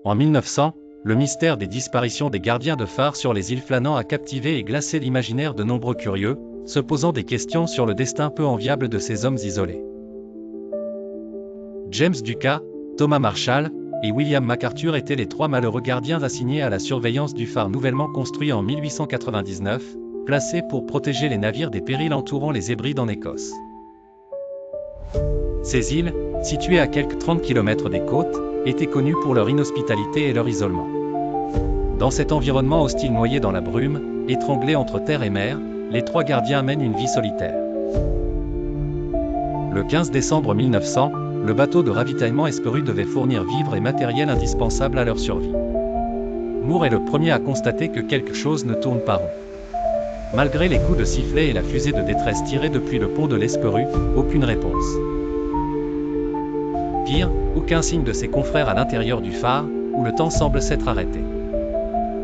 En 1900, le mystère des disparitions des gardiens de phare sur les îles Flannans a captivé et glacé l'imaginaire de nombreux curieux, se posant des questions sur le destin peu enviable de ces hommes isolés. James Ducat, Thomas Marshall et William McArthur étaient les trois malheureux gardiens assignés à la surveillance du phare nouvellement construit en 1899, placé pour protéger les navires des périls entourant les Hébrides en Écosse. Ces îles, situées à quelques 30 km des côtes, étaient connues pour leur inhospitalité et leur isolement. Dans cet environnement hostile noyé dans la brume, étranglé entre terre et mer, les trois gardiens mènent une vie solitaire. Le 15 décembre 1900, le bateau de ravitaillement Esperu devait fournir vivres et matériel indispensables à leur survie. Moore est le premier à constater que quelque chose ne tourne pas rond. Malgré les coups de sifflet et la fusée de détresse tirée depuis le pont de l'Esperu, aucune réponse. Pire, aucun signe de ses confrères à l'intérieur du phare, où le temps semble s'être arrêté.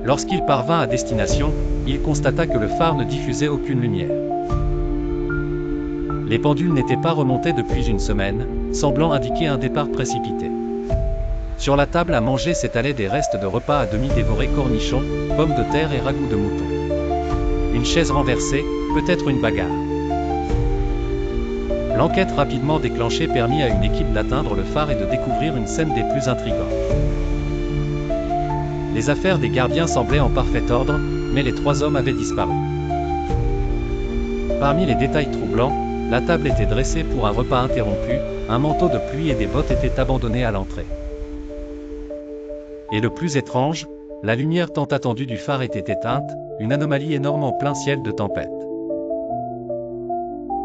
Lorsqu'il parvint à destination, il constata que le phare ne diffusait aucune lumière. Les pendules n'étaient pas remontées depuis une semaine, semblant indiquer un départ précipité. Sur la table à manger s'étalaient des restes de repas à demi dévorés, cornichons, pommes de terre et ragoûts de mouton. Une chaise renversée, peut-être une bagarre. L'enquête rapidement déclenchée permit à une équipe d'atteindre le phare et de découvrir une scène des plus intrigantes. Les affaires des gardiens semblaient en parfait ordre, mais les trois hommes avaient disparu. Parmi les détails troublants, la table était dressée pour un repas interrompu, un manteau de pluie et des bottes étaient abandonnés à l'entrée. Et le plus étrange, la lumière tant attendue du phare était éteinte, une anomalie énorme en plein ciel de tempête.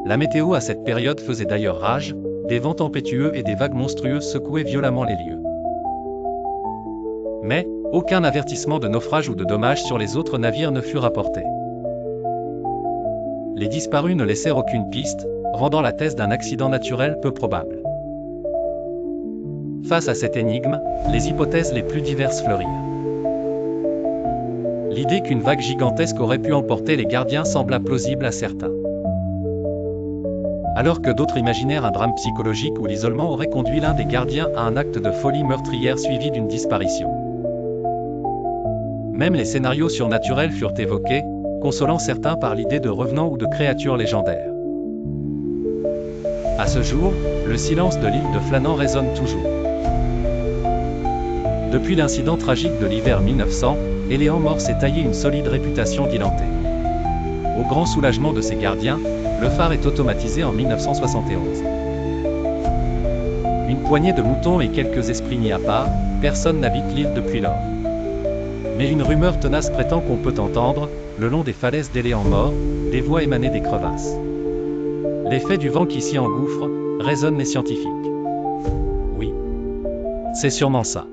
La météo à cette période faisait d'ailleurs rage, des vents tempétueux et des vagues monstrueuses secouaient violemment les lieux. Mais, aucun avertissement de naufrage ou de dommages sur les autres navires ne fut rapporté. Les disparus ne laissèrent aucune piste, rendant la thèse d'un accident naturel peu probable. Face à cette énigme, les hypothèses les plus diverses fleurirent. L'idée qu'une vague gigantesque aurait pu emporter les gardiens sembla plausible à certains. Alors que d'autres imaginèrent un drame psychologique où l'isolement aurait conduit l'un des gardiens à un acte de folie meurtrière suivi d'une disparition. Même les scénarios surnaturels furent évoqués, consolant certains par l'idée de revenants ou de créatures légendaires. À ce jour, le silence de l'île de Flannans résonne toujours. Depuis l'incident tragique de l'hiver 1900, Éléan Mort s'est taillé une solide réputation d'îlanté. Au grand soulagement de ses gardiens, le phare est automatisé en 1971. Une poignée de moutons et quelques esprits mis à part, personne n'habite l'île depuis lors. Mais une rumeur tenace prétend qu'on peut entendre, le long des falaises d'Éléan Mort, des voix émaner des crevasses. L'effet du vent qui s'y engouffre, raisonnent les scientifiques. Oui, c'est sûrement ça.